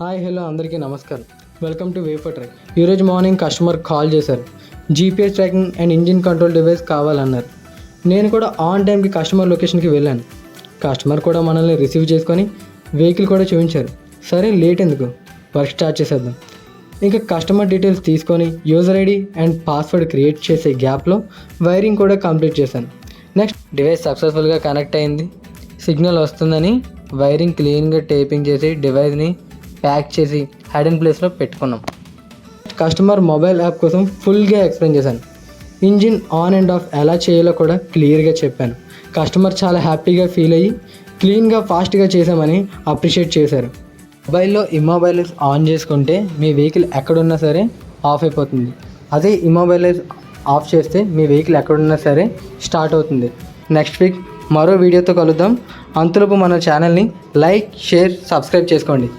Hi hello అందరికీ నమస్కారం. Welcome to wafer track. ఈరోజు మార్నింగ్ కస్టమర్ కాల్ చేశారు. GPS tracking and engine control device కావాలన్నారు. నేను కూడా ఆన్ టైంకి కస్టమర్ లొకేషన్కి వెళ్ళాను. కస్టమర్ కూడా మనల్ని రిసీవ్ చేసుకొని వెహికల్ కూడా చూపించారు. సరే లేట్ ఎందుకు, వర్క్ స్టార్ట్ చేసేద్దాం. ఇంకా కస్టమర్ డీటెయిల్స్ తీసుకొని user ID and password create చేసే గ్యాప్లో వైరింగ్ కూడా కంప్లీట్ చేశాను. నెక్స్ట్ డివైస్ సక్సెస్ఫుల్గా కనెక్ట్ అయింది. సిగ్నల్ వస్తుందని వైరింగ్ క్లీన్గా టేపింగ్ చేసి డివైస్ని ప్యాక్ చేసి హైడెన్ ప్లేస్లో పెట్టుకున్నాం. కస్టమర్ మొబైల్ యాప్ కోసం ఫుల్గా ఎక్స్ప్లెయిన్ చేశాను. ఇంజిన్ ఆన్ అండ్ ఆఫ్ ఎలా చేయాలో కూడా క్లియర్గా చెప్పాను. కస్టమర్ చాలా హ్యాపీగా ఫీల్ అయ్యి క్లీన్గా ఫాస్ట్గా చేశామని అప్రిషియేట్ చేశారు. మొబైల్లో ఇమ్మొబైలైజ్ ఆన్ చేసుకుంటే మీ వెహికల్ ఎక్కడున్నా సరే ఆఫ్ అయిపోతుంది. అదే ఇమ్మొబైలైజ్ ఆఫ్ చేస్తే మీ వెహికల్ ఎక్కడున్నా సరే స్టార్ట్ అవుతుంది. నెక్స్ట్ వీక్ మరో వీడియోతో కలుద్దాం. అంతలోపు మన ఛానల్ని లైక్, షేర్, సబ్స్క్రైబ్ చేసుకోండి.